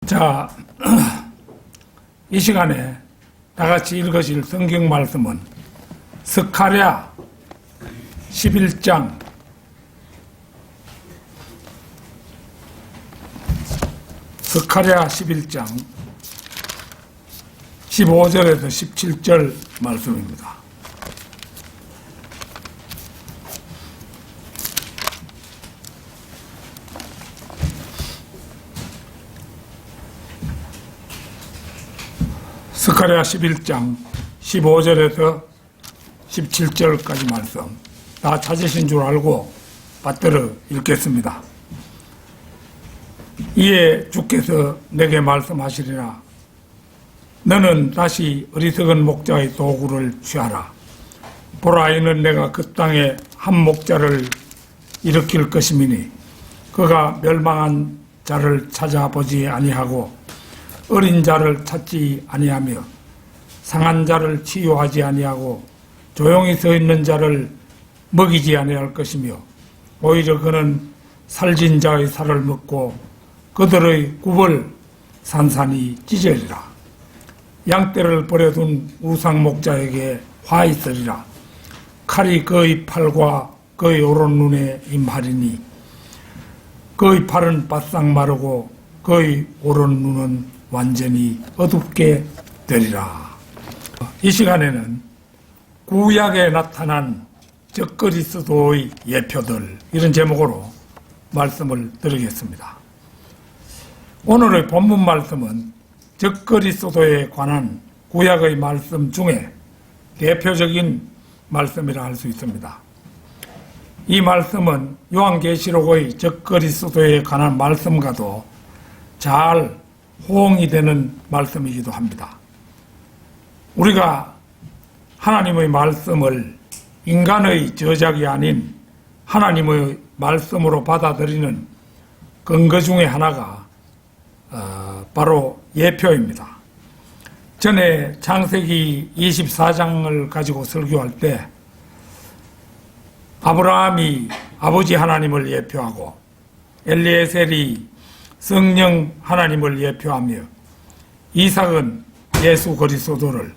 자, 이 시간에 다같이 읽으실 성경 말씀은 스가랴 11장 15절에서 17절 말씀입니다. 스가랴 11장 15절에서 17절까지 말씀 다 찾으신 줄 알고 받들어 읽겠습니다. 이에 주께서 내게 말씀하시리라. 너는 다시 어리석은 목자의 도구를 취하라. 보라, 이는 내가 그 땅에 한 목자를 일으킬 것이미니 그가 멸망한 자를 찾아보지 아니하고 어린 자를 찾지 아니하며 상한 자를 치유하지 아니하고 조용히 서 있는 자를 먹이지 아니할 것이며 오히려 그는 살진 자의 살을 먹고 그들의 굽을 산산히 찢으리라. 양떼를 버려둔 우상 목자에게 화 있으리라. 칼이 그의 팔과 그의 오른 눈에 임하리니 그의 팔은 바싹 마르고 그의 오른 눈은 완전히 어둡게 되리라. 이 시간에는 구약에 나타난 적그리스도의 예표들, 이런 제목으로 말씀을 드리겠습니다. 오늘의 본문 말씀은 적그리스도에 관한 구약의 말씀 중에 대표적인 말씀이라 할 수 있습니다. 이 말씀은 요한계시록의 적그리스도에 관한 말씀과도 잘 호응이 되는 말씀이기도 합니다. 우리가 하나님의 말씀을 인간의 저작이 아닌 하나님의 말씀으로 받아들이는 근거 중에 하나가 바로 예표입니다. 전에 창세기 24장을 가지고 설교할 때 아브라함이 아버지 하나님을 예표하고 엘리에셀이 성령 하나님을 예표하며 이삭은 예수 그리스도를,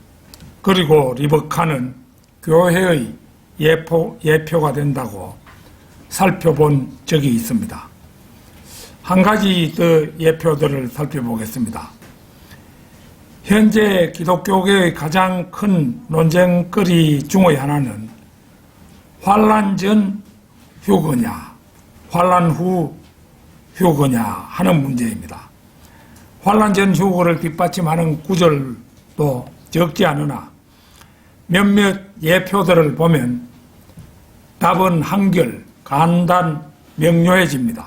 그리고 리브카는 교회의 예표가 된다고 살펴본 적이 있습니다. 한 가지 더 예표들을 살펴보겠습니다. 현재 기독교계의 가장 큰 논쟁거리 중의 하나는 환란 전 휴거냐, 환란 후 휴거냐 하는 문제입니다. 환란 전 휴거를 뒷받침하는 구절도 적지 않으나 몇몇 예표들을 보면 답은 한결 간단 명료해집니다.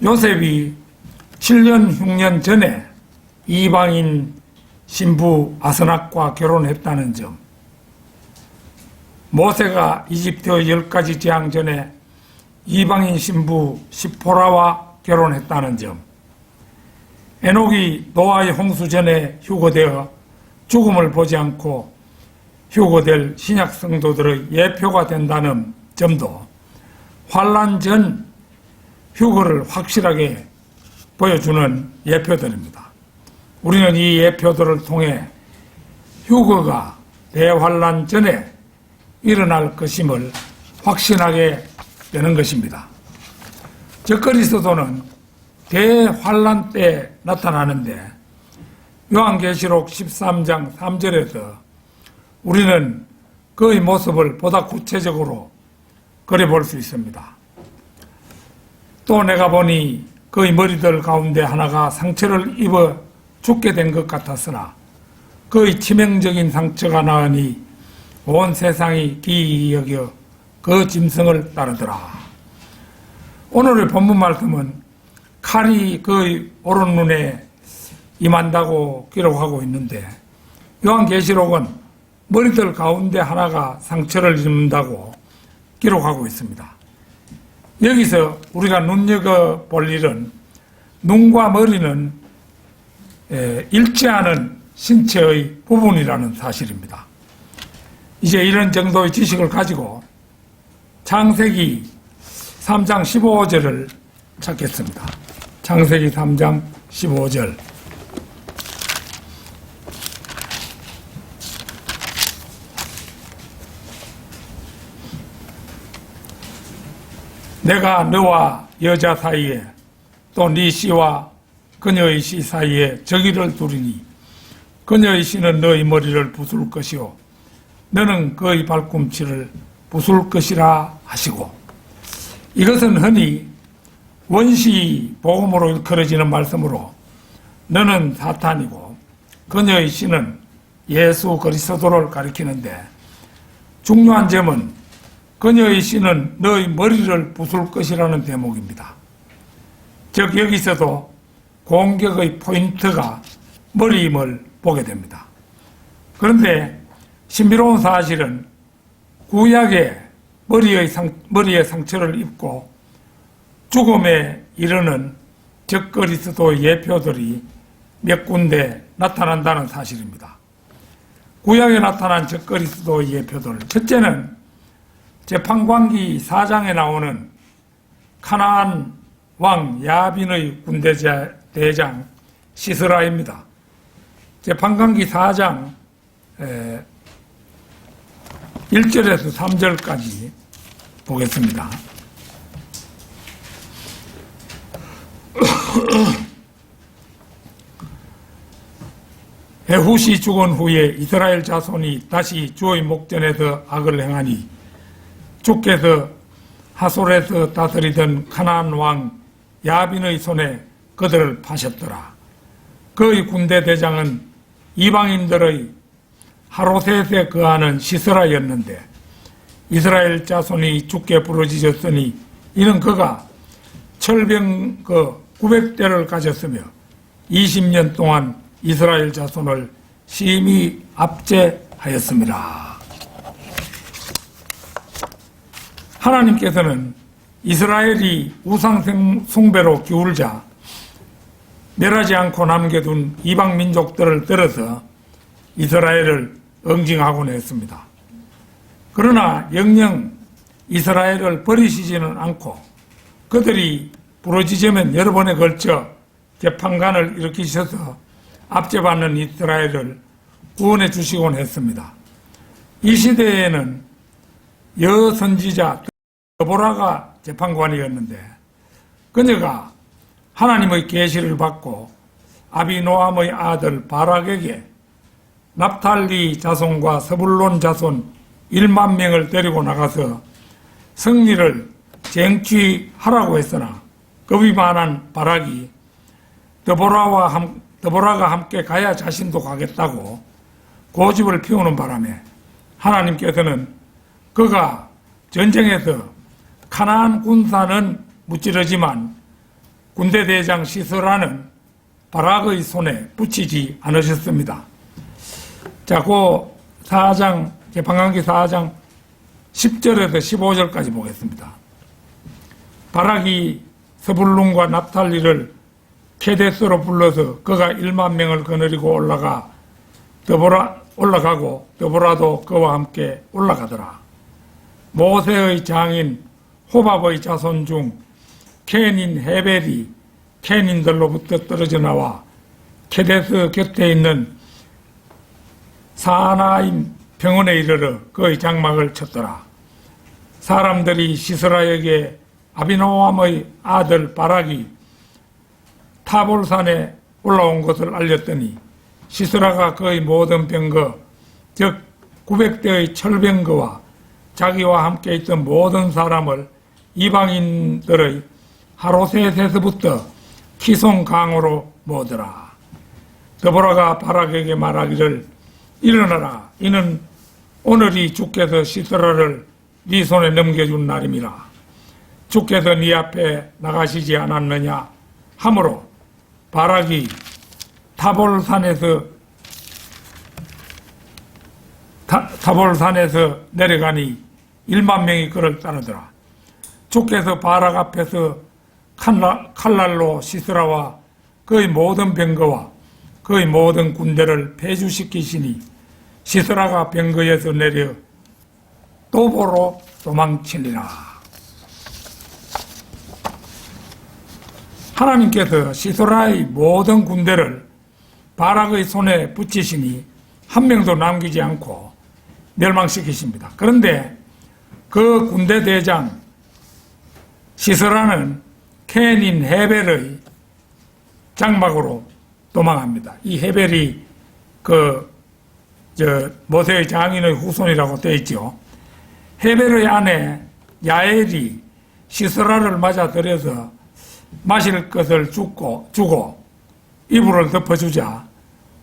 요셉이 7년 흉년 전에 이방인 신부 아스낙과 결혼했다는 점, 모세가 이집트의 10가지 재앙 전에 이방인 신부 시포라와 결혼했다는 점, 에녹이 노아의 홍수 전에 휴거되어 죽음을 보지 않고 휴거될 신약 성도들의 예표가 된다는 점도 환란 전 휴거를 확실하게 보여주는 예표들입니다. 우리는 이 예표들을 통해 휴거가 대환란 전에 일어날 것임을 확신하게 되는 것입니다. 적그리스도는 대환란 때 나타나는데 요한계시록 13장 3절에서 우리는 그의 모습을 보다 구체적으로 그려볼 수 있습니다. 또 내가 보니 그의 머리들 가운데 하나가 상처를 입어 죽게 된 것 같았으나 그의 치명적인 상처가 나으니 온 세상이 기이히 여겨 그 짐승을 따르더라. 오늘의 본문 말씀은 칼이 그의 오른 눈에 임한다고 기록하고 있는데 요한계시록은 머리들 가운데 하나가 상처를 입는다고 기록하고 있습니다. 여기서 우리가 눈여겨볼 일은 눈과 머리는 일치하는 신체의 부분이라는 사실입니다. 이제 이런 정도의 지식을 가지고 창세기 3장 15절을 찾겠습니다. 창세기 3장 15절. 내가 너와 여자 사이에 또 네 씨와 그녀의 씨 사이에 저기를 두리니 그녀의 씨는 너의 머리를 부술 것이요 너는 그의 발꿈치를 부술 것이라 하시고, 이것은 흔히 원시 복음으로 일컬어지는 말씀으로 너는 사탄이고 그녀의 씨는 예수 그리스도를 가리키는데, 중요한 점은 그녀의 씨는 너의 머리를 부술 것이라는 대목입니다. 즉 여기서도 공격의 포인트가 머리임을 보게 됩니다. 그런데 신비로운 사실은 구약에 머리에 상처를 입고 죽음에 이르는 적그리스도의 예표들이 몇 군데 나타난다는 사실입니다. 구약에 나타난 적그리스도의 예표들, 첫째는 재판관기 4장에 나오는 가나안 왕 야빈의 군대 대장 시스라입니다. 재판관기 4장 1절에서 3절까지 보겠습니다. 에훗이 죽은 후에 이스라엘 자손이 다시 주의 목전에서 악을 행하니 주께서 하솔에서 다스리던 가나안 왕 야빈의 손에 그들을 파셨더라. 그의 군대 대장은 이방인들의 하로셋에 거하는 시스라였는데 이스라엘 자손이 주께 부르짖었으니 이는 그가 철병 900대를 가졌으며 20년 동안 이스라엘 자손을 심히 압제하였습니다. 하나님께서는 이스라엘이 우상 숭배로 기울자 멸하지 않고 남겨둔 이방 민족들을 들어서 이스라엘을 응징하곤 했습니다. 그러나 영영 이스라엘을 버리시지는 않고 그들이 부르짖으면 여러 번에 걸쳐 재판관을 일으키셔서 압제받는 이스라엘을 구원해 주시곤 했습니다. 이 시대에는 여선지자 드보라가 재판관이었는데 그녀가 하나님의 계시를 받고 아비노함의 아들 바락에게 납탈리 자손과 스불론 자손 1만 명을 데리고 나가서 승리를 쟁취하라고 했으나 겁이 많은 바락이 드보라가 함께 가야 자신도 가겠다고 고집을 피우는 바람에 하나님께서는 그가 전쟁에서 가나안 군사는 무찌르지만 군대 대장 시스라는 바락의 손에 붙이지 않으셨습니다. 자, 그 4장, 재판관기 4장 10절에서 15절까지 보겠습니다. 바락이 스불룬과 납탈리를 케데스로 불러서 그가 1만 명을 거느리고 올라가고 드보라도 그와 함께 올라가더라. 모세의 장인 호밥의 자손 중 켄인 헤벨이 켄인들로부터 떨어져 나와 케데스 곁에 있는 사나임 병원에 이르러 그의 장막을 쳤더라. 사람들이 시스라에게 아비노함의 아들 바락이 타볼산에 올라온 것을 알렸더니 시스라가 그의 모든 병거 즉 900대의 철병거와 자기와 함께 있던 모든 사람을 이방인들의 하로셋에서부터 키송 강으로 모으더라. 드보라가 바락에게 말하기를 일어나라. 이는 오늘이 주께서 시스라를 네 손에 넘겨준 날임이라. 주께서 네 앞에 나가시지 않았느냐 하므로 바락이 타볼산에서 내려가니 1만 명이 그를 따르더라. 주께서 바락 앞에서 칼날로 시스라와 그의 모든 병거와 그의 모든 군대를 폐주시키시니 시스라가 병거에서 내려 도보로 도망치니라. 하나님께서 시스라의 모든 군대를 바락의 손에 붙이시니 한 명도 남기지 않고 멸망시키십니다. 그런데 그 군대 대장 시스라는 켄인 헤벨의 장막으로 도망합니다. 이 헤벨이 모세의 장인의 후손이라고 되어 있죠. 헤벨의 아내 야엘이 시스라를 맞아들여서 마실 것을 주고 이불을 덮어주자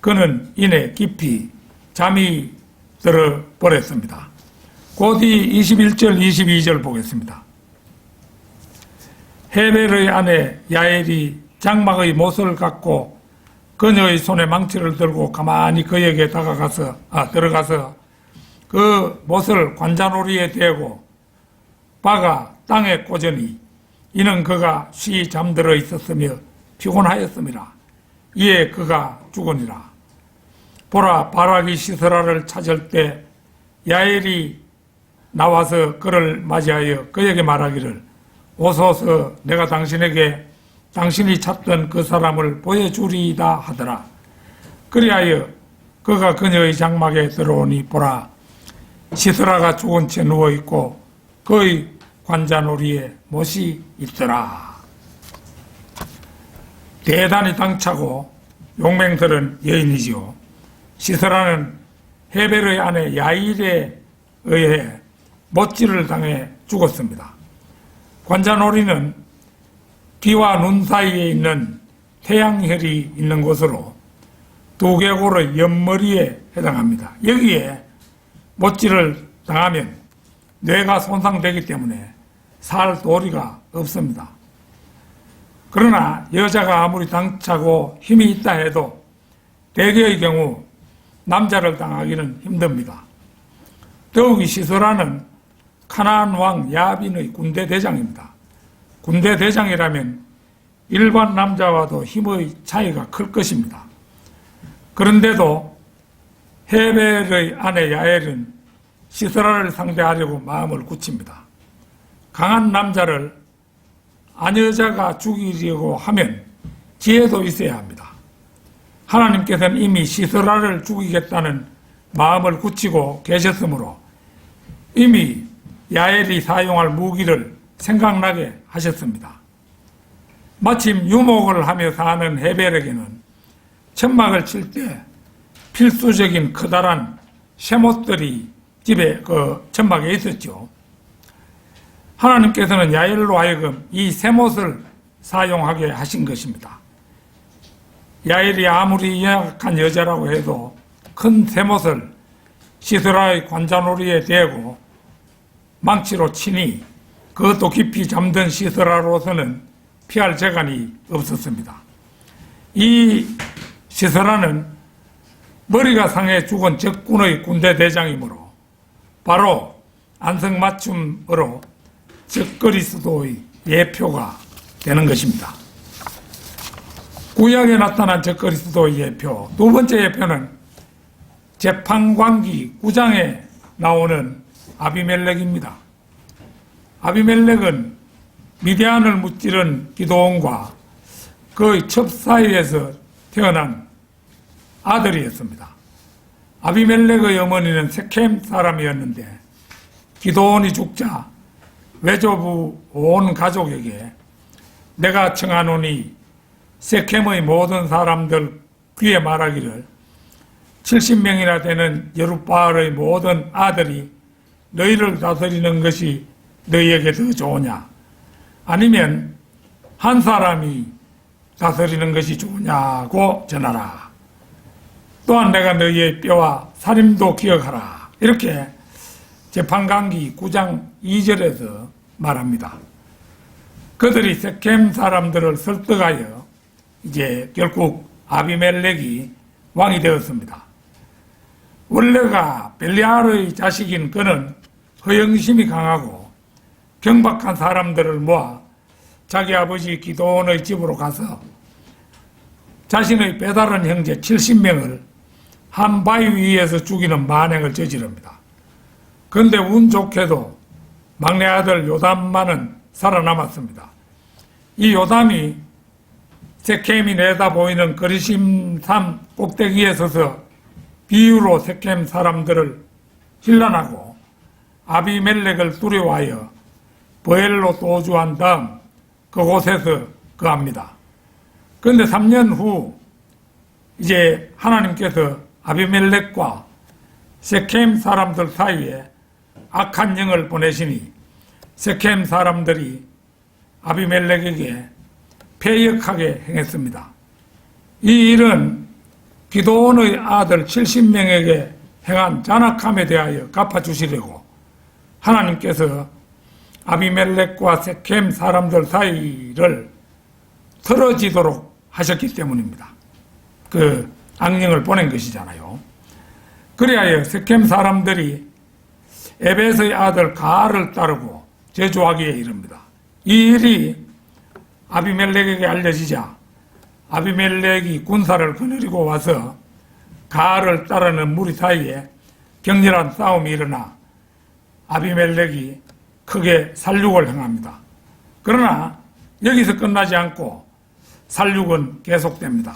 그는 이내 깊이 잠이 들어버렸습니다. 곧이 21절 22절 보겠습니다. 헤벨의 아내 야엘이 장막의 못을 갖고 그녀의 손에 망치를 들고 가만히 그에게 들어가서 그 못을 관자놀이에 대고 박아 땅에 꽂으니 이는 그가 쉬 잠들어 있었으며 피곤하였음이라. 이에 그가 죽으니라. 보라, 바락이 시스라를 찾을 때 야엘이 나와서 그를 맞이하여 그에게 말하기를 오소서 내가 당신에게 당신이 찾던 그 사람을 보여주리이다 하더라. 그리하여 그가 그녀의 장막에 들어오니 보라, 시스라가 죽은 채 누워있고 그의 관자놀이에 못이 있더라. 대단히 당차고 용맹스런 여인이지요. 시스라는 헤벨의 아내 야일에 의해 못질을 당해 죽었습니다. 관자놀이는 비와 눈 사이에 있는 태양혈이 있는 곳으로 두개골의 옆머리에 해당합니다. 여기에 못질을 당하면 뇌가 손상되기 때문에 살 도리가 없습니다. 그러나 여자가 아무리 당차고 힘이 있다 해도 대개의 경우 남자를 당하기는 힘듭니다. 더욱이 시스라는 가나안 왕 야빈의 군대 대장입니다. 군대 대장이라면 일반 남자와도 힘의 차이가 클 것입니다. 그런데도 헤벨의 아내 야엘은 시스라를 상대하려고 마음을 굳힙니다. 강한 남자를 아녀자가 죽이려고 하면 지혜도 있어야 합니다. 하나님께서는 이미 시스라를 죽이겠다는 마음을 굳히고 계셨으므로 이미 야엘이 사용할 무기를 생각나게 하셨습니다. 마침 유목을 하며 사는 헤벨에게는 천막을 칠 때 필수적인 커다란 쇠못들이 집에 천막에 있었죠. 하나님께서는 야엘로 하여금 이 쇠못을 사용하게 하신 것입니다. 야엘이 아무리 연약한 여자라고 해도 큰 쇠못을 시스라의 관자놀이에 대고 망치로 치니 그것도 깊이 잠든 시스라로서는 피할 재간이 없었습니다. 이 시스라는 머리가 상해 죽은 적군의 군대 대장이므로 바로 안성맞춤으로 적그리스도의 예표가 되는 것입니다. 구약에 나타난 적그리스도의 예표, 두 번째 예표는 재판관기 9장에 나오는 아비멜렉입니다. 아비멜렉은 미디안을 무찌른 기드온과 그의 첩 사이에서 태어난 아들이었습니다. 아비멜렉의 어머니는 세켐 사람이었는데 기드온이 죽자 외조부 온 가족에게 내가 청하노니 세켐의 모든 사람들 귀에 말하기를 70명이나 되는 여룻바알의 모든 아들이 너희를 다스리는 것이 너희에게 더 좋으냐, 아니면 한 사람이 다스리는 것이 좋으냐고 전하라. 또한 내가 너희의 뼈와 살림도 기억하라. 이렇게 재판관기 9장 2절에서 말합니다. 그들이 세켐 사람들을 설득하여 이제 결국 아비멜렉이 왕이 되었습니다. 원래가 벨리알의 자식인 그는 허영심이 강하고 경박한 사람들을 모아 자기 아버지 기드온의 집으로 가서 자신의 배다른 형제 70명을 한 바위 위에서 죽이는 만행을 저지릅니다. 그런데 운 좋게도 막내 아들 요담만은 살아남았습니다. 이 요담이 세켐이 내다 보이는 거리심산 꼭대기에 서서 비유로 세켐 사람들을 힐난하고 아비멜렉을 두려워하여 브엘로 도주한 다음 그곳에서 거합니다. 그런데 3년 후 이제 하나님께서 아비멜렉과 세켐 사람들 사이에 악한 영을 보내시니 세켐 사람들이 아비멜렉에게 패역하게 행했습니다. 이 일은 기드온의 아들 70명에게 행한 잔악함에 대하여 갚아주시려고 하나님께서 아비멜렉과 세켐 사람들 사이를 틀어지도록 하셨기 때문입니다. 그 악령을 보낸 것이잖아요. 그리하여 세켐 사람들이 에벳의 아들 가알을 따르고 저주하기에 이릅니다. 이 일이 아비멜렉에게 알려지자 아비멜렉이 군사를 거느리고 와서 가알을 따르는 무리 사이에 격렬한 싸움이 일어나 아비멜렉이 크게 살육을 행합니다. 그러나 여기서 끝나지 않고 살육은 계속됩니다.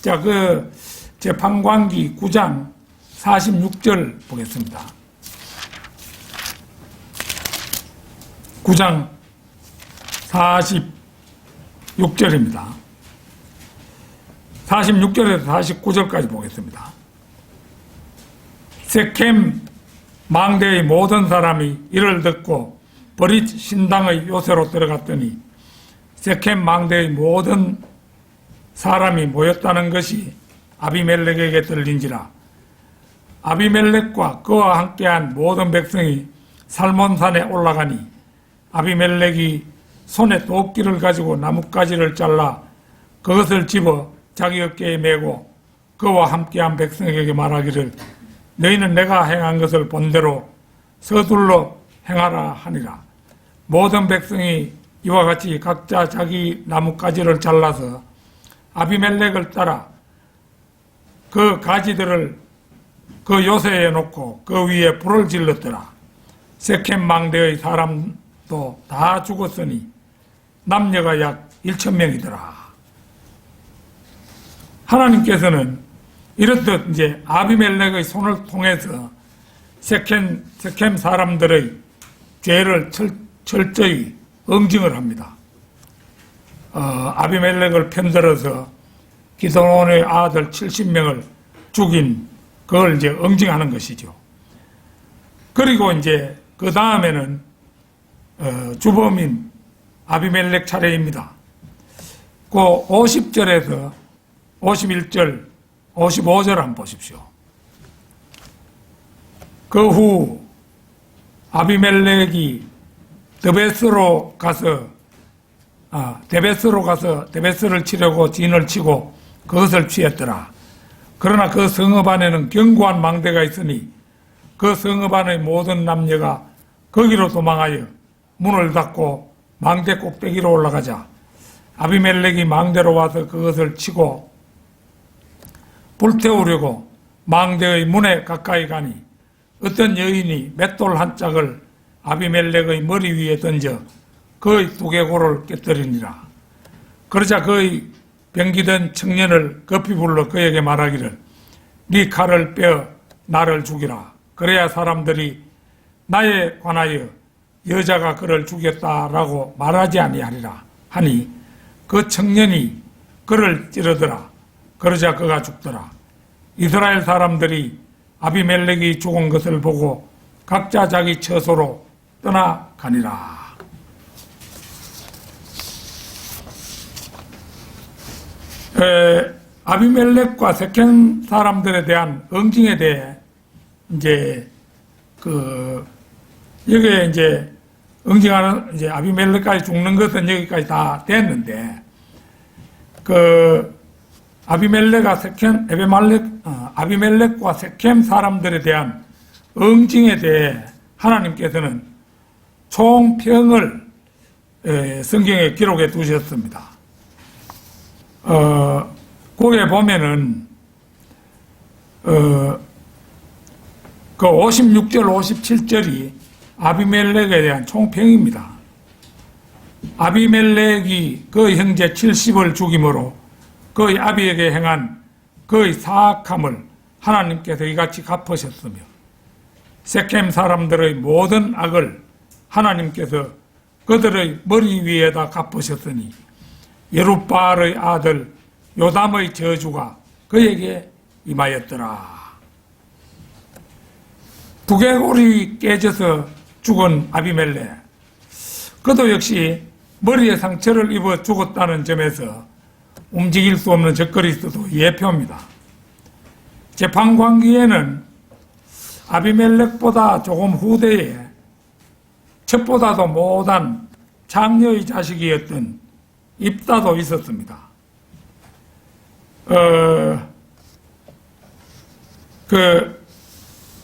자, 그 재판관기 9장 46절 보겠습니다. 9장 46절입니다. 46절에서 49절까지 보겠습니다. 세켐 망대의 모든 사람이 이를 듣고 버릿 신당의 요새로 들어갔더니 세켐 망대의 모든 사람이 모였다는 것이 아비멜렉에게 들린지라. 아비멜렉과 그와 함께한 모든 백성이 살몬산에 올라가니 아비멜렉이 손에 도끼를 가지고 나뭇가지를 잘라 그것을 집어 자기 어깨에 메고 그와 함께한 백성에게 말하기를 너희는 내가 행한 것을 본대로 서둘러 행하라 하니라. 모든 백성이 이와 같이 각자 자기 나뭇가지를 잘라서 아비멜렉을 따라 그 가지들을 그 요새에 놓고 그 위에 불을 질렀더라. 세켐 망대의 사람도 다 죽었으니 남녀가 약 1,000명이더라. 하나님께서는 이렇듯 이제 아비멜렉의 손을 통해서 세켐 사람들의 죄를 철저히 응징을 합니다. 아비멜렉을 편들어서 기드온의 아들 70명을 죽인 그걸 이제 응징하는 것이죠. 그리고 이제 그 다음에는 주범인 아비멜렉 차례입니다. 그 50절에서 51절, 55절 한번 보십시오. 그 후 아비멜렉이 데베스로 가서 데베스를 치려고 진을 치고 그것을 취했더라. 그러나 그 성읍 안에는 견고한 망대가 있으니 그 성읍 안의 모든 남녀가 거기로 도망하여 문을 닫고 망대 꼭대기로 올라가자 아비멜렉이 망대로 와서 그것을 치고 불태우려고 망대의 문에 가까이 가니 어떤 여인이 맷돌 한 짝을 아비멜렉의 머리 위에 던져 그의 두개골을 깨뜨리니라. 그러자 그의 병기던 청년을 급히 불러 그에게 말하기를 네 칼을 빼어 나를 죽이라. 그래야 사람들이 나에 관하여 여자가 그를 죽였다라고 말하지 아니하리라 하니 그 청년이 그를 찌르더라. 그러자 그가 죽더라. 이스라엘 사람들이 아비멜렉이 죽은 것을 보고 각자 자기 처소로 떠나가니라. 아비멜렉과 세켐 사람들에 대한 응징에 대해 이제 여기에 이제 응징하는 이제 아비멜렉까지 죽는 것은 여기까지 다 됐는데 아비멜렉과 세켐 사람들에 대한 응징에 대해 하나님께서는 총평을 성경에 기록해 두셨습니다. 거기에 보면은 그 56절, 57절이 아비멜렉에 대한 총평입니다. 아비멜렉이 그 형제 70을 죽임으로 그의 아비에게 행한 그의 사악함을 하나님께서 이같이 갚으셨으며 세겜 사람들의 모든 악을 하나님께서 그들의 머리 위에다 갚으셨으니 여룻바알의 아들 요담의 저주가 그에게 임하였더라. 두개골이 깨져서 죽은 아비멜렉, 그도 역시 머리에 상처를 입어 죽었다는 점에서 움직일 수 없는 적그리스도 예표입니다. 재판관기에는 아비멜렉보다 조금 후대에 첩보다도 못한 장녀의 자식이었던 입다도 있었습니다.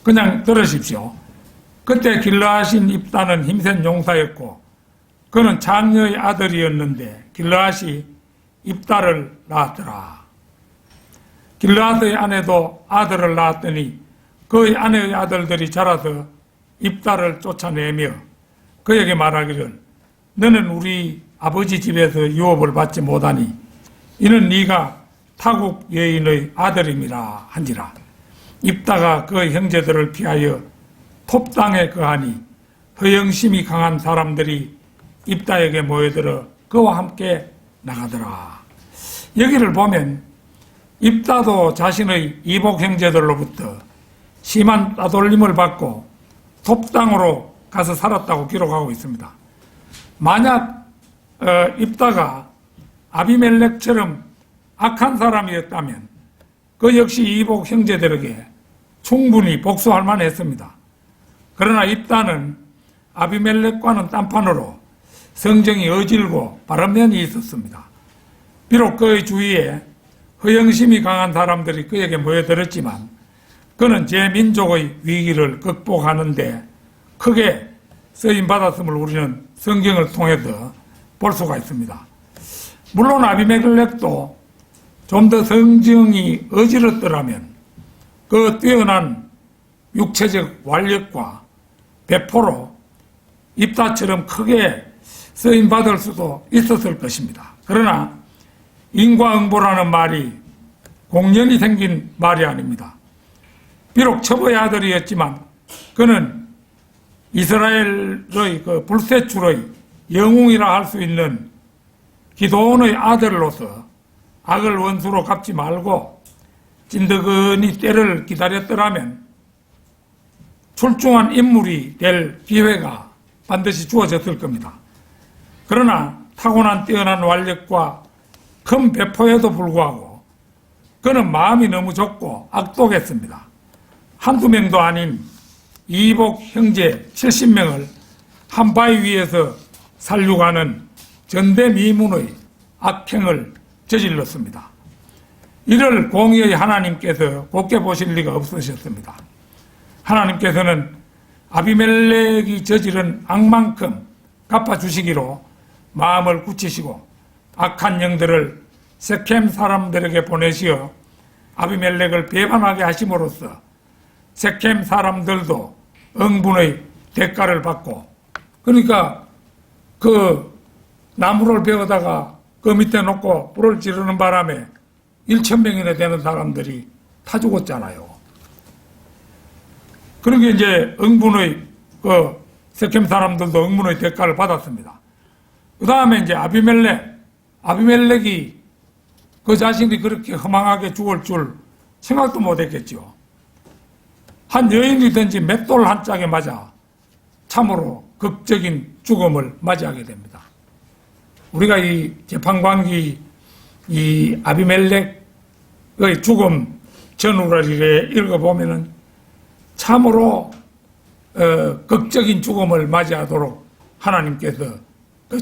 그냥 들으십시오. 그때 길르앗인 입다는 힘센 용사였고 그는 장녀의 아들이었는데 길르앗이 입다를 낳았더라. 길르앗의 아내도 아들을 낳았더니 그의 아내의 아들들이 자라서 입다를 쫓아내며 그에게 말하기를 너는 우리 아버지 집에서 유업을 받지 못하니 이는 네가 타국 여인의 아들임이라 한지라. 입다가 그의 형제들을 피하여 톱당에 거하니 허영심이 강한 사람들이 입다에게 모여들어 그와 함께 나가더라. 여기를 보면 입다도 자신의 이복 형제들로부터 심한 따돌림을 받고 톱당으로 가서 살았다고 기록하고 있습니다. 만약 입다가 아비멜렉처럼 악한 사람이었다면 그 역시 이복 형제들에게 충분히 복수할 만했습니다. 그러나 입다는 아비멜렉과는 딴판으로 성정이 어질고 바른 면이 있었습니다. 비록 그의 주위에 허영심이 강한 사람들이 그에게 모여들었지만 그는 제 민족의 위기를 극복하는데 크게 쓰임받았음을 우리는 성경을 통해서 볼 수가 있습니다. 물론 아비멜렉도 좀 더 성정이 어지럽더라면 그 뛰어난 육체적 완력과 배포로 입다처럼 크게 쓰임받을 수도 있었을 것입니다. 그러나 인과응보라는 말이 공연히 생긴 말이 아닙니다. 비록 첩의 아들이었지만 그는 이스라엘의 그 불세출의 영웅이라 할 수 있는 기도원의 아들로서 악을 원수로 갚지 말고 찐득은히 때를 기다렸더라면 출중한 인물이 될 기회가 반드시 주어졌을 겁니다. 그러나 타고난 뛰어난 완력과 큰 배포에도 불구하고 그는 마음이 너무 좁고 악독했습니다. 한두 명도 아닌 이복 형제 70명을 한 바위 위에서 살육하는 전대미문의 악행을 저질렀습니다. 이를 공의의 하나님께서 곱게 보실 리가 없으셨습니다. 하나님께서는 아비멜렉이 저지른 악만큼 갚아주시기로 마음을 굳히시고 악한 영들을 세겜 사람들에게 보내시어 아비멜렉을 배반하게 하심으로써 세겜 사람들도 응분의 대가를 받고, 그러니까 그 나무를 베어다가 그 밑에 놓고 불을 지르는 바람에 1,000명이나 되는 사람들이 타 죽었잖아요. 그러니까 이제 응분의 그 세겜 사람들도 응분의 대가를 받았습니다. 그 다음에 이제 아비멜렉이 그 자신이 그렇게 허망하게 죽을 줄 생각도 못했겠죠. 한 여인이 던진 맷돌 한 짝에 맞아 참으로 극적인 죽음을 맞이하게 됩니다. 우리가 이 재판관기 이 아비멜렉의 죽음 전후를 읽어보면은 참으로 극적인 죽음을 맞이하도록 하나님께서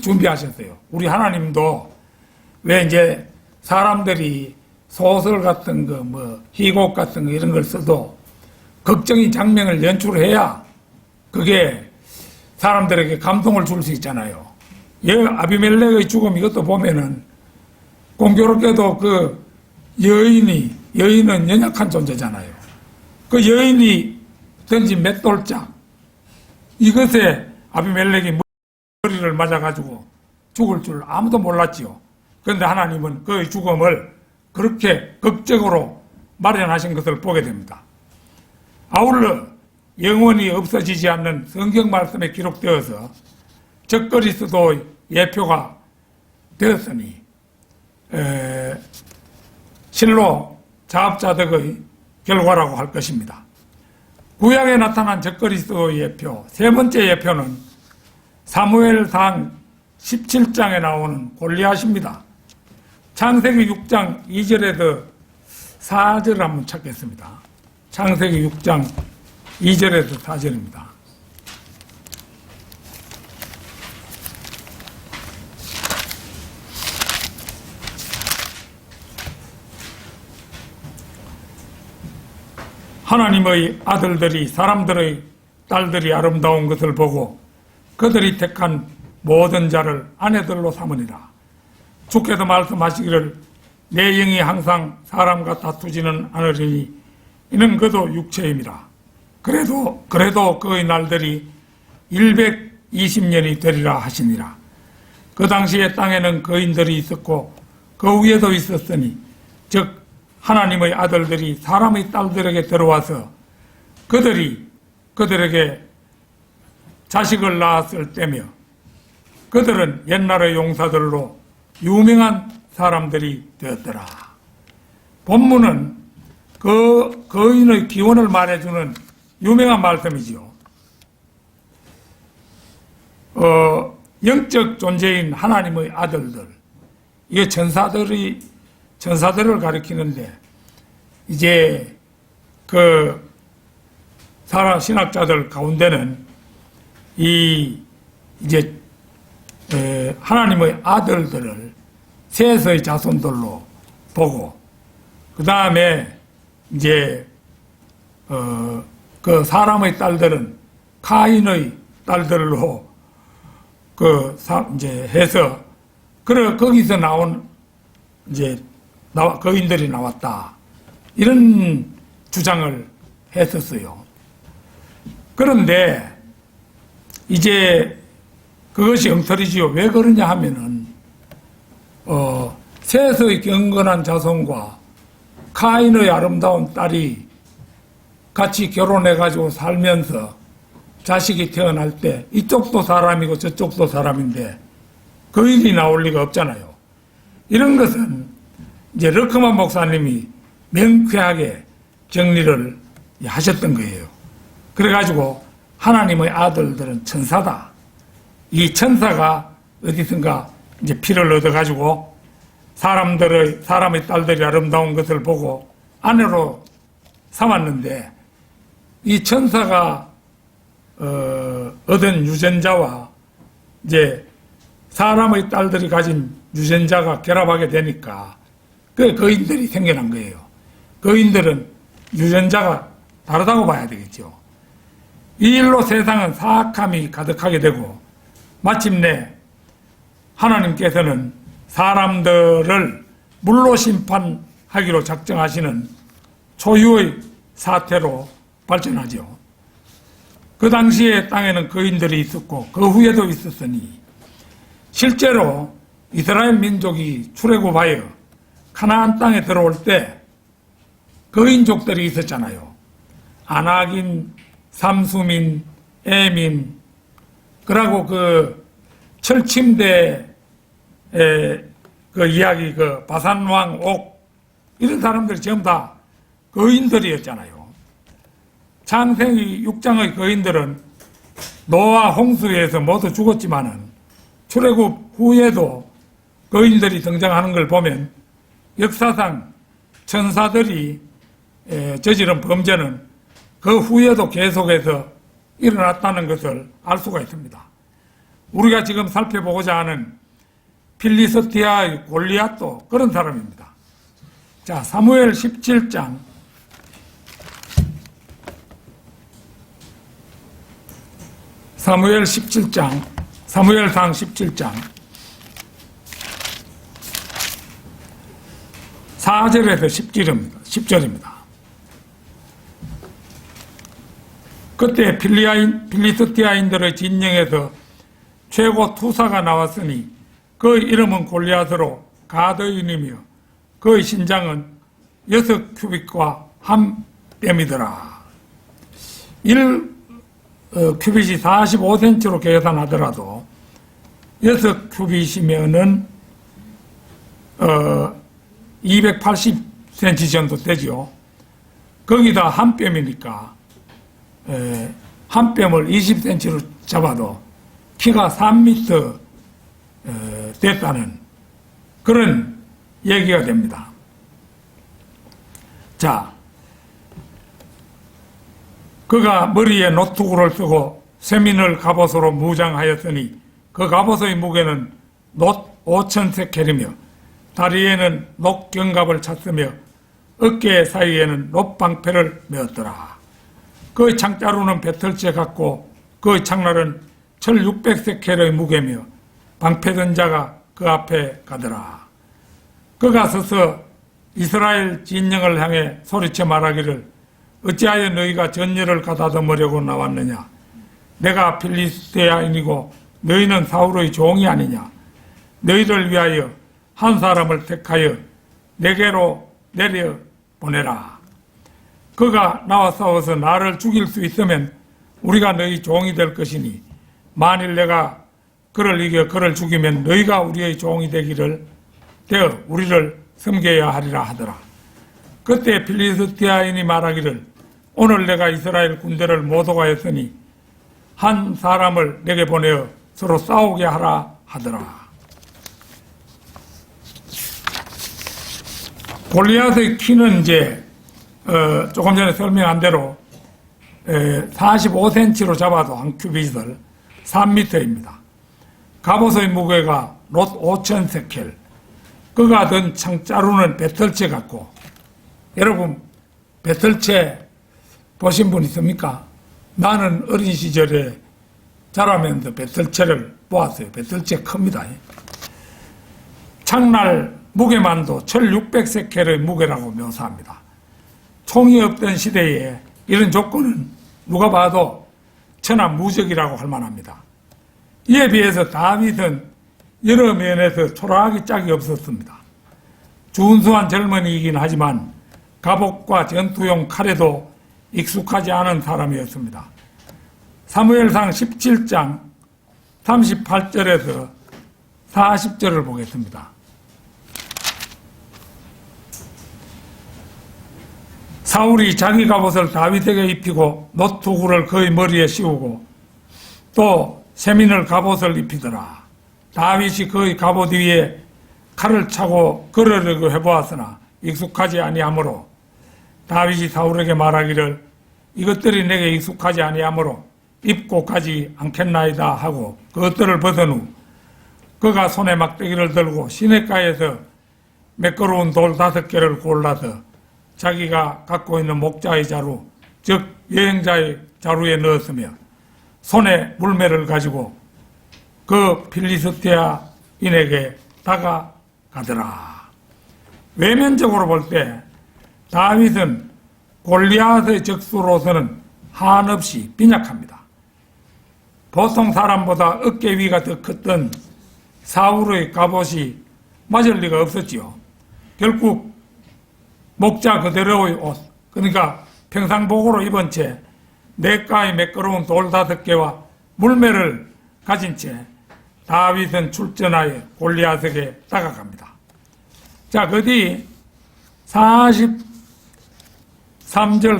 준비하셨어요. 우리 하나님도 왜 이제 사람들이 소설 같은 거, 뭐 희곡 같은 거 이런 걸 써도 극적인 장면을 연출해야 그게 사람들에게 감동을 줄 수 있잖아요. 아비멜렉의 죽음 이것도 보면은 공교롭게도 그 여인은 연약한 존재잖아요. 그 여인이 던진 맷돌짝 이것에 아비멜렉이 머리를 맞아가지고 죽을 줄 아무도 몰랐지요. 그런데 하나님은 그의 죽음을 그렇게 극적으로 마련하신 것을 보게 됩니다. 아울러 영원히 없어지지 않는 성경 말씀에 기록되어서 적그리스도의 예표가 되었으니 실로 자업자득의 결과라고 할 것입니다. 구약에 나타난 적그리스도의 예표, 세 번째 예표는 사무엘상 17장에 나오는 골리앗입니다. 창세기 6장 2절에서 4절을 한번 찾겠습니다. 창세기 6장 2절에서 4절입니다. 하나님의 아들들이 사람들의 딸들이 아름다운 것을 보고 그들이 택한 모든 자를 아내들로 삼으니라. 주께서 말씀하시기를 내 영이 항상 사람과 다투지는 않으리니 이는 그도 육체임이라. 그래도 그의 날들이 120년이 되리라 하시니라. 그 당시에 땅에는 거인들이 있었고 그 위에도 있었으니 즉 하나님의 아들들이 사람의 딸들에게 들어와서 그들에게 자식을 낳았을 때며 그들은 옛날의 용사들로 유명한 사람들이 되었더라. 본문은 그 거인의 기원을 말해주는 유명한 말씀이지요. 영적 존재인 하나님의 아들들, 이게 전사들을 가리키는데, 이제 신학자들 가운데는 이제 하나님의 아들들을 셋의 자손들로 보고, 그 다음에 이제 그 사람의 딸들은 카인의 딸들로 이제 해서 거기서 나온 이제 거인들이 나왔다, 이런 주장을 했었어요. 그런데 이제 그것이 엉터리지요. 왜 그러냐 하면은 셋의 경건한 자손과 카인의 아름다운 딸이 같이 결혼해가지고 살면서 자식이 태어날 때 이쪽도 사람이고 저쪽도 사람인데 거인이 나올 리가 없잖아요. 이런 것은 이제 러크만 목사님이 명쾌하게 정리를 하셨던 거예요. 그래가지고 하나님의 아들들은 천사다. 이 천사가 어디선가 이제 피를 얻어가지고 사람의 딸들이 아름다운 것을 보고 아내로 삼았는데, 이 천사가 얻은 유전자와 이제 사람의 딸들이 가진 유전자가 결합하게 되니까 그 거인들이 생겨난 거예요. 거인들은 유전자가 다르다고 봐야 되겠죠. 이 일로 세상은 사악함이 가득하게 되고 마침내 하나님께서는 사람들을 물로 심판하기로 작정하시는 초유의 사태로 발전하죠. 그 당시에 땅에는 거인들이 있었고 그 후에도 있었으니 실제로 이스라엘 민족이 출애굽하여 가나안 땅에 들어올 때 거인족들이 있었잖아요. 아낙인, 삼수민, 에민, 그러고 그 철침대 그 이야기, 그 바산왕 옥, 이런 사람들이 전부 다 거인들이었잖아요. 창세기 6장의 거인들은 노아 홍수에서 모두 죽었지만은 출애굽 후에도 거인들이 등장하는 걸 보면 역사상 천사들이 저지른 범죄는 그 후에도 계속해서 일어났다는 것을 알 수가 있습니다. 우리가 지금 살펴보고자 하는 필리스티아의 골리앗도 그런 사람입니다. 자, 사무엘 17장 사무엘상 17장 4절에서 10절입니다. 그때 필리스티아인들의 진영에서 최고 투사가 나왔으니 그 이름은 골리앗으로 가드인이며 그의 신장은 6큐빅과 1뺨이더라. 1큐빗이 45cm로 계산하더라도 6큐빗이면은 280cm 정도 되죠. 거기다 1뺨이니까 한 뺨을 20cm로 잡아도 키가 3m 됐다는 그런 얘기가 됩니다. 자, 그가 머리에 노트구를 쓰고 쇠민을 갑옷으로 무장하였으니 그 갑옷의 무게는 놋 5,000세켈이며 다리에는 녹경갑을 찼으며 어깨 사이에는 놋방패를 메었더라. 그의 창자루는 배틀째 같고 그의 창날은 철 600세켈의 무게며 방패든 자가 그 앞에 가더라. 그가 서서 이스라엘 진영을 향해 소리쳐 말하기를 어찌하여 너희가 전열을 가다듬으려고 나왔느냐. 내가 필리스테아인이고 너희는 사울의 종이 아니냐. 너희를 위하여 한 사람을 택하여 내게로 내려보내라. 그가 나와 싸워서 나를 죽일 수 있으면 우리가 너희 종이 될 것이니 만일 내가 그를 이겨 그를 죽이면 너희가 우리의 종이 되어 우리를 섬겨야 하리라 하더라. 그때 필리스티아인이 말하기를 오늘 내가 이스라엘 군대를 모독하였으니 한 사람을 내게 보내어 서로 싸우게 하라 하더라. 골리앗의 키는 이제 조금 전에 설명한 대로 45cm로 잡아도 한 큐빗을 3m입니다. 갑옷의 무게가 롯 5,000세켈. 그가 든 창자루는 배틀채 같고, 여러분 배틀채 보신 분 있습니까? 나는 어린 시절에 자라면서 배틀채를 보았어요. 배틀채 큽니다. 창날 무게만도 1600세켈의 무게라고 묘사합니다. 총이 없던 시대에 이런 조건은 누가 봐도 천하무적이라고 할 만합니다. 이에 비해서 다윗은 여러 면에서 초라하기 짝이 없었습니다. 준수한 젊은이이긴 하지만 갑옷과 전투용 칼에도 익숙하지 않은 사람이었습니다. 사무엘상 17장 38절에서 40절을 보겠습니다. 사울이 자기 갑옷을 다윗에게 입히고 노투구를 그의 머리에 씌우고 또 세민을 갑옷을 입히더라. 다윗이 그의 갑옷 위에 칼을 차고 걸으려고 해보았으나 익숙하지 아니하므로 다윗이 사울에게 말하기를 이것들이 내게 익숙하지 아니하므로 입고 가지 않겠나이다 하고 그것들을 벗은 후 그가 손에 막대기를 들고 시냇가에서 매끄러운 돌 5개를 골라서 자기가 갖고 있는 목자의 자루, 즉 여행자의 자루에 넣었으며 손에 물매를 가지고 그 필리스티아인에게 다가가더라. 외면적으로 볼 때 다윗은 골리앗의 적수로서는 한없이 빈약합니다. 보통 사람보다 어깨 위가 더 컸던 사울의 갑옷이 맞을 리가 없었지요. 결국 목자 그대로의 옷, 그러니까 평상복으로 입은 채 냇가의 매끄러운 돌 5개와 물매를 가진 채 다윗은 출전하여 골리앗에게 다가갑니다. 자, 그 뒤 43절,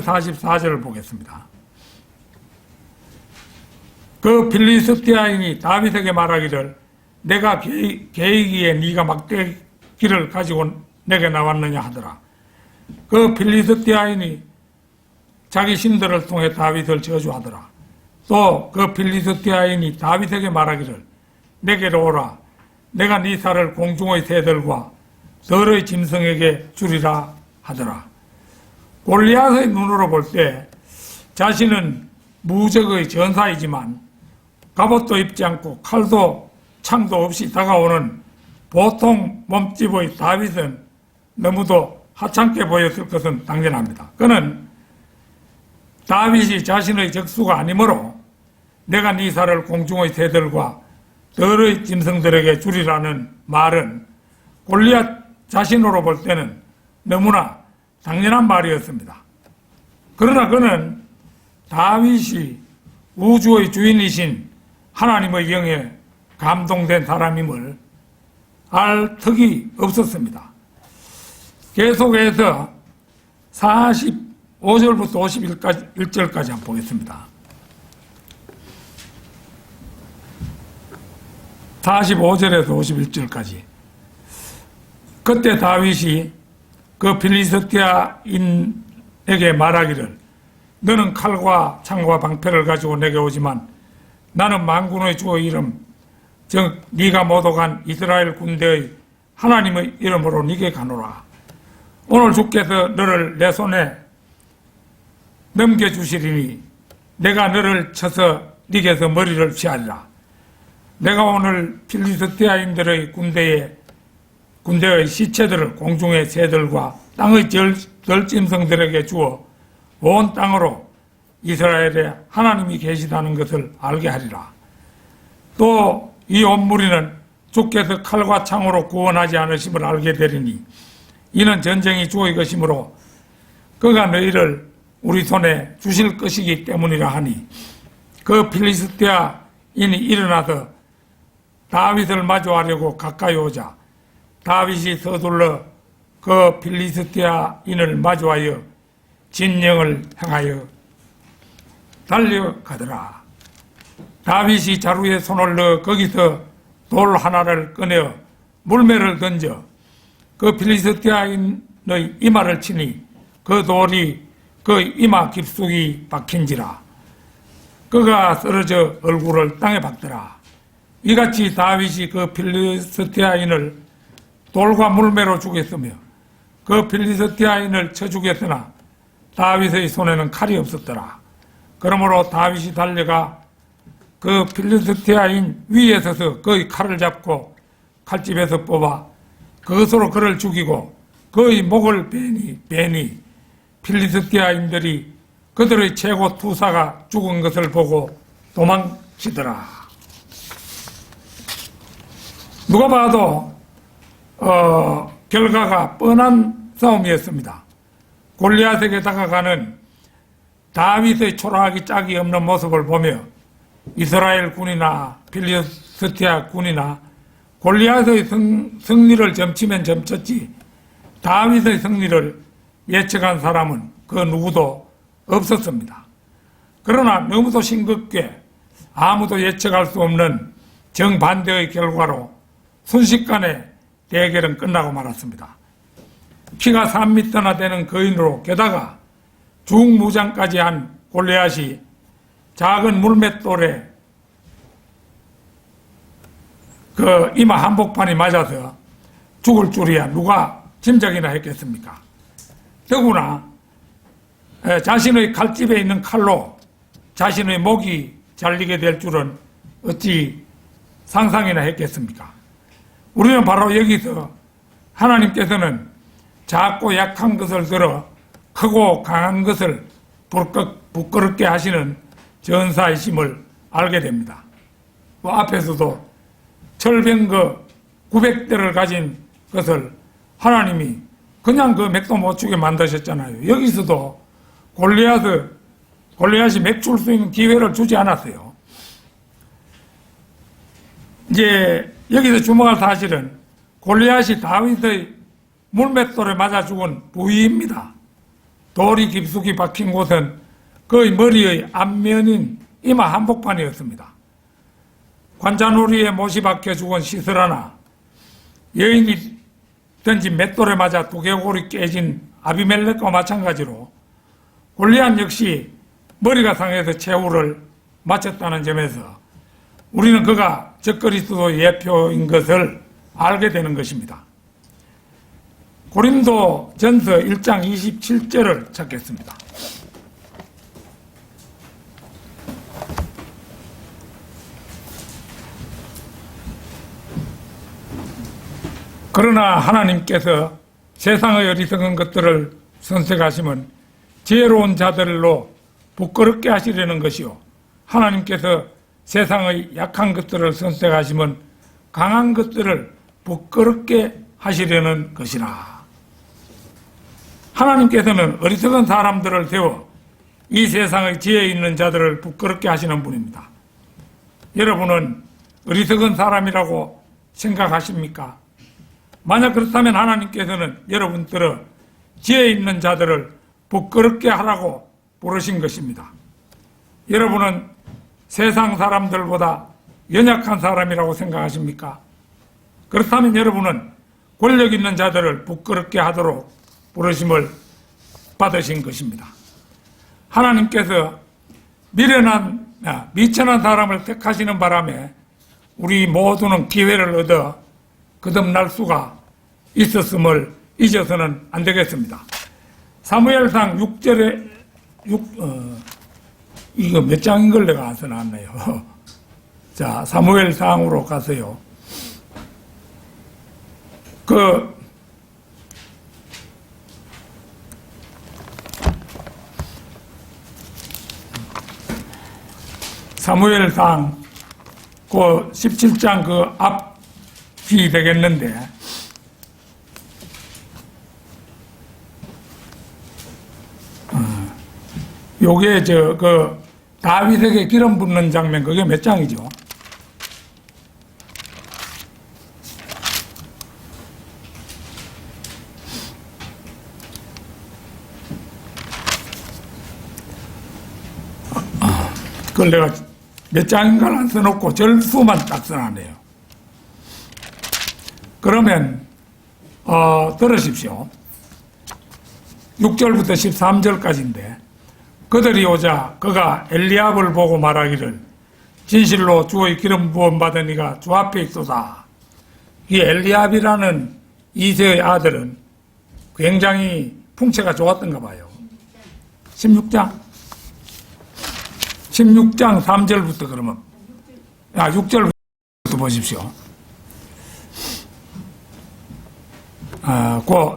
44절을 보겠습니다. 그 필리스티아인이 다윗에게 말하기를 내가 계기에 네가 막대기를 가지고 내게 나왔느냐 하더라. 그 필리스티아인이 자기 신들을 통해 다윗을 저주하더라. 또 그 필리스티아인이 다윗에게 말하기를 내게로 오라. 내가 네 살을 공중의 새들과 들의 짐승에게 주리라 하더라. 골리앗의 눈으로 볼 때 자신은 무적의 전사이지만 갑옷도 입지 않고 칼도 창도 없이 다가오는 보통 몸집의 다윗은 너무도 하찮게 보였을 것은 당연합니다. 그는 다윗이 자신의 적수가 아니므로 내가 네 살을 공중의 새들과 들의 짐승들에게 주리라는 말은 골리앗 자신으로 볼 때는 너무나 당연한 말이었습니다. 그러나 그는 다윗이 우주의 주인이신 하나님의 영에 감동된 사람임을 알 턱이 없었습니다. 계속해서 45절부터 51절까지 한번 보겠습니다. 45절에서 51절까지. 그때 다윗이 그 필리스티아인에게 말하기를 너는 칼과 창과 방패를 가지고 내게 오지만 나는 만군의 주의 이름 즉 네가 모독한 이스라엘 군대의 하나님의 이름으로 네게 가노라. 오늘 주께서 너를 내 손에 넘겨주시리니 내가 너를 쳐서 네게서 머리를 취하리라. 내가 오늘 필리스티아인들의 군대의 시체들을 공중의 새들과 땅의 들짐승들에게 주어 온 땅으로 이스라엘에 하나님이 계시다는 것을 알게 하리라. 또 이 온 무리는 주께서 칼과 창으로 구원하지 않으심을 알게 되리니 이는 전쟁이 주의 것이므로 그가 너희를 우리 손에 주실 것이기 때문이라 하니 그 필리스티아인이 일어나서 다윗을 마주하려고 가까이 오자 다윗이 서둘러 그 필리스티아인을 마주하여 진영을 향하여 달려가더라. 다윗이 자루에 손을 넣어 거기서 돌 하나를 꺼내어 물매를 던져 그 필리스티아인의 이마를 치니 그 돌이 그 이마 깊숙이 박힌지라. 그가 쓰러져 얼굴을 땅에 박더라. 이같이 다윗이 그 필리스티아인을 돌과 물매로 죽였으며 그 필리스티아인을 쳐 죽였으나 다윗의 손에는 칼이 없었더라. 그러므로 다윗이 달려가 그 필리스티아인 위에 서서 그의 칼을 잡고 칼집에서 뽑아 그것으로 그를 죽이고 그의 목을 베니 필리스티아인들이 그들의 최고 투사가 죽은 것을 보고 도망치더라. 누가 봐도 결과가 뻔한 싸움이었습니다. 골리앗에게 다가가는 다윗의 초라하기 짝이 없는 모습을 보며 이스라엘 군이나 필리스티아 군이나 골리앗의 승리를 점치면 점쳤지 다윗의 승리를 예측한 사람은 그 누구도 없었습니다. 그러나 너무도 싱겁게 아무도 예측할 수 없는 정반대의 결과로 순식간에 대결은 끝나고 말았습니다. 키가 3m나 되는 거인으로 게다가 중무장까지 한 골리앗이 작은 물맷돌에 그 이마 한복판이 맞아서 죽을 줄이야 누가 짐작이나 했겠습니까? 더구나 자신의 칼집에 있는 칼로 자신의 목이 잘리게 될 줄은 어찌 상상이나 했겠습니까? 우리는 바로 여기서 하나님께서는 작고 약한 것을 들어 크고 강한 것을 부끄럽게 하시는 전사이심을 알게 됩니다. 앞에서도 철병거 900대를 가진 것을 하나님이 그냥 그 맥도 못 추게 만드셨잖아요. 여기서도 골리앗이 맥출 수 있는 기회를 주지 않았어요. 이제 여기서 주목할 사실은 골리앗이 다윗의 물맷돌에 맞아 죽은 부위입니다. 돌이 깊숙이 박힌 곳은 그의 머리의 앞면인 이마 한복판이었습니다. 관자놀이에 못이 박혀 죽은 시스라나 여인이 던진 맷돌에 맞아 두개골이 깨진 아비멜렉과 마찬가지로 골리앗 역시 머리가 상해서 최후를 마쳤다는 점에서 우리는 그가 적그리스도의 예표인 것을 알게 되는 것입니다. 고린도 전서 1장 27절을 찾겠습니다. 그러나 하나님께서 세상의 어리석은 것들을 선택하시면 지혜로운 자들로 부끄럽게 하시려는 것이요 하나님께서 세상의 약한 것들을 선택하시면 강한 것들을 부끄럽게 하시려는 것이라. 하나님께서는 어리석은 사람들을 세워 이 세상의 지혜 있는 자들을 부끄럽게 하시는 분입니다. 여러분은 어리석은 사람이라고 생각하십니까? 만약 그렇다면 하나님께서는 여러분들을 지혜 있는 자들을 부끄럽게 하라고 부르신 것입니다. 여러분은 세상 사람들보다 연약한 사람이라고 생각하십니까? 그렇다면 여러분은 권력 있는 자들을 부끄럽게 하도록 부르심을 받으신 것입니다. 하나님께서 미천한 사람을 택하시는 바람에 우리 모두는 기회를 얻어 거듭날 수가 있었음을 잊어서는 안 되겠습니다. 사무엘상 6절에 이거 몇 장인 걸 내가 안 써놨네요. 자, 사무엘상으로 가세요. 사무엘상 17장 그 앞이 되겠는데, 요게 다윗에게 기름 붓는 장면, 그게 몇 장이죠? 그걸 내가 몇 장인가를 안 써놓고 절수만 딱 써놨네요. 그러면 들으십시오. 6절부터 13절까지인데, 그들이 오자 그가 엘리압을 보고 말하기를 진실로 주의 기름 부음 받은 이가 주 앞에 있소다. 이 엘리압이라는 이새의 아들은 굉장히 풍채가 좋았던가 봐요. 16장 3절부터 그러면 6절부터 보십시오.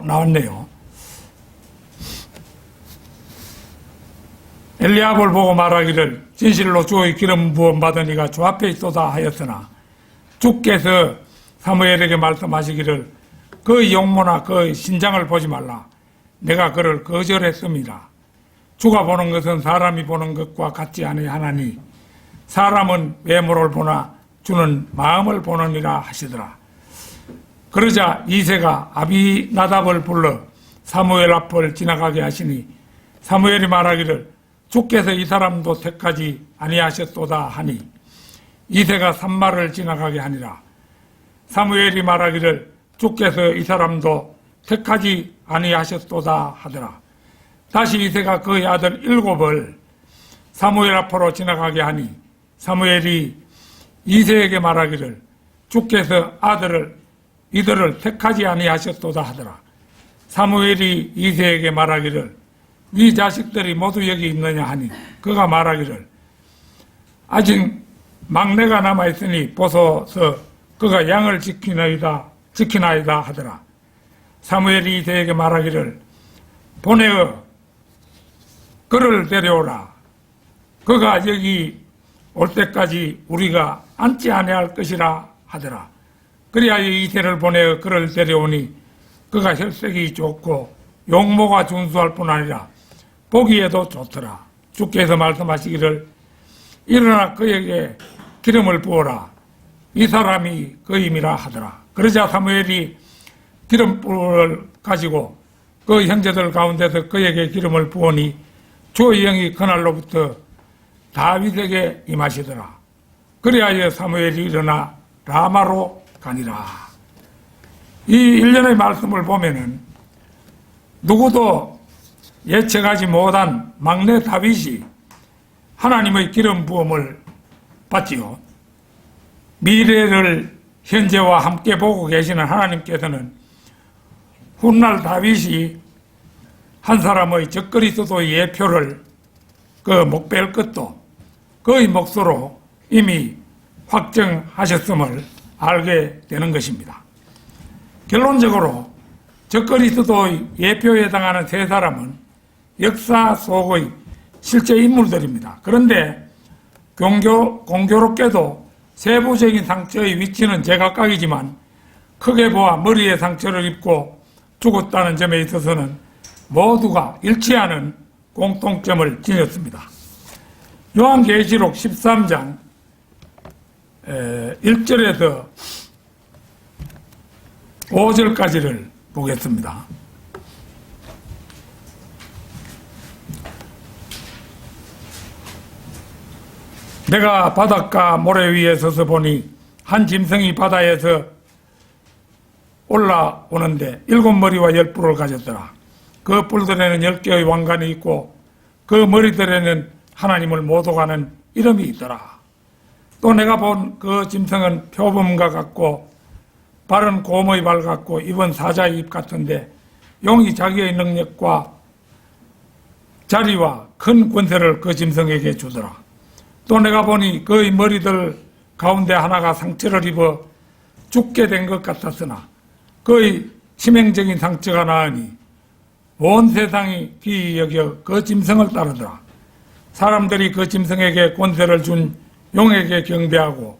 나왔네요. 엘리압을 보고 말하기를 진실로 주의 기름 부음 받은 이가 주 앞에 있도다 하였으나 주께서 사무엘에게 말씀하시기를 그의 용모나 그의 신장을 보지 말라. 내가 그를 거절했습니다. 주가 보는 것은 사람이 보는 것과 같지 아니하나니 사람은 외모를 보나 주는 마음을 보느니라 하시더라. 그러자 이새가 아비나답을 불러 사무엘 앞을 지나가게 하시니 사무엘이 말하기를 주께서 이 사람도 택하지 아니하셨도다 하니 이새가 산마를 지나가게 하니라. 사무엘이 말하기를 주께서 이 사람도 택하지 아니하셨도다 하더라. 다시 이새가 그의 아들 7을 사무엘 앞으로 지나가게 하니 사무엘이 이새에게 말하기를 주께서 이들을 택하지 아니하셨도다 하더라. 사무엘이 이새에게 말하기를 네 자식들이 모두 여기 있느냐 하니 그가 말하기를 아직 막내가 남아있으니 보소서 그가 양을 지키나이다 하더라. 사무엘이 이새에게 말하기를 보내어 그를 데려오라. 그가 여기 올 때까지 우리가 앉지 아니할 것이라 하더라. 그리하여 이새를 보내어 그를 데려오니 그가 혈색이 좋고 용모가 준수할 뿐 아니라 보기에도 좋더라. 주께서 말씀하시기를 일어나 그에게 기름을 부어라. 이 사람이 그임이라 하더라. 그러자 사무엘이 기름불을 가지고 그 형제들 가운데서 그에게 기름을 부으니 주의 영이 그날로부터 다윗에게 임하시더라. 그리하여 사무엘이 일어나 라마로 가니라. 이 일련의 말씀을 보면은 누구도 예측하지 못한 막내 다윗이 하나님의 기름 부음을 받지요. 미래를 현재와 함께 보고 계시는 하나님께서는 훗날 다윗이 한 사람의 적그리스도의 예표를 못 뺄 것도 그의 몫으로 이미 확정하셨음을 알게 되는 것입니다. 결론적으로 적그리스도의 예표에 해당하는 세 사람은 역사 속의 실제 인물들입니다. 그런데 공교롭게도 세부적인 상처의 위치는 제각각이지만 크게 보아 머리에 상처를 입고 죽었다는 점에 있어서는 모두가 일치하는 공통점을 지녔습니다. 요한계시록 13장 1절에서 5절까지를 보겠습니다. 내가 바닷가 모래 위에 서서 보니 한 짐승이 바다에서 올라오는데 7머리와 10뿔을 가졌더라. 그 뿔들에는 10개의 왕관이 있고 그 머리들에는 하나님을 모독하는 이름이 있더라. 또 내가 본 그 짐승은 표범과 같고 발은 곰의 발 같고 입은 사자의 입 같은데 용이 자기의 능력과 자리와 큰 권세를 그 짐승에게 주더라. 또 내가 보니 그의 머리들 가운데 하나가 상처를 입어 죽게 된 것 같았으나 그의 치명적인 상처가 나으니 온 세상이 기이 여겨 그 짐승을 따르더라. 사람들이 그 짐승에게 권세를 준 용에게 경배하고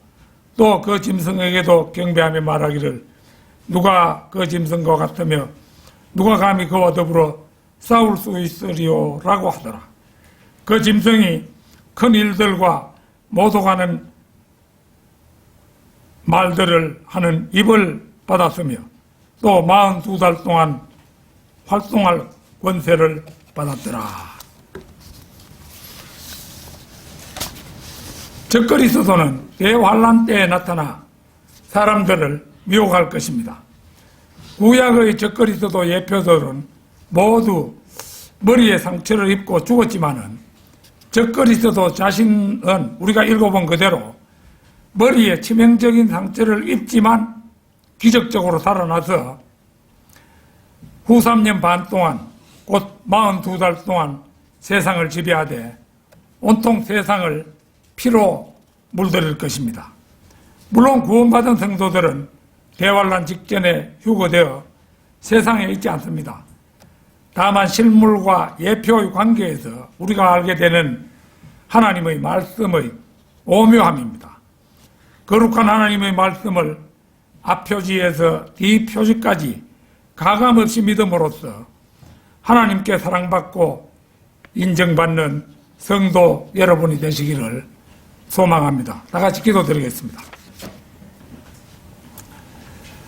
또 그 짐승에게도 경배하며 말하기를 누가 그 짐승과 같으며 누가 감히 그와 더불어 싸울 수 있으리요 라고 하더라. 그 짐승이 큰 일들과 모독하는 말들을 하는 입을 받았으며 또 42달 동안 활동할 권세를 받았더라. 저 그리스도는 대환란 때에 나타나 사람들을 미혹할 것입니다. 구약의 저 그리스도 예표들은 모두 머리에 상처를 입고 죽었지만은 저 그리스도 자신은 우리가 읽어본 그대로 머리에 치명적인 상처를 입지만 기적적으로 살아나서 후 3년 반 동안 곧 42달 동안 세상을 지배하되 온통 세상을 피로 물들일 것입니다. 물론 구원받은 성도들은 대환란 직전에 휴거되어 세상에 있지 않습니다. 다만 실물과 예표의 관계에서 우리가 알게 되는 하나님의 말씀의 오묘함입니다. 거룩한 하나님의 말씀을 앞표지에서 뒤표지까지 가감없이 믿음으로써 하나님께 사랑받고 인정받는 성도 여러분이 되시기를 소망합니다. 다 같이 기도드리겠습니다.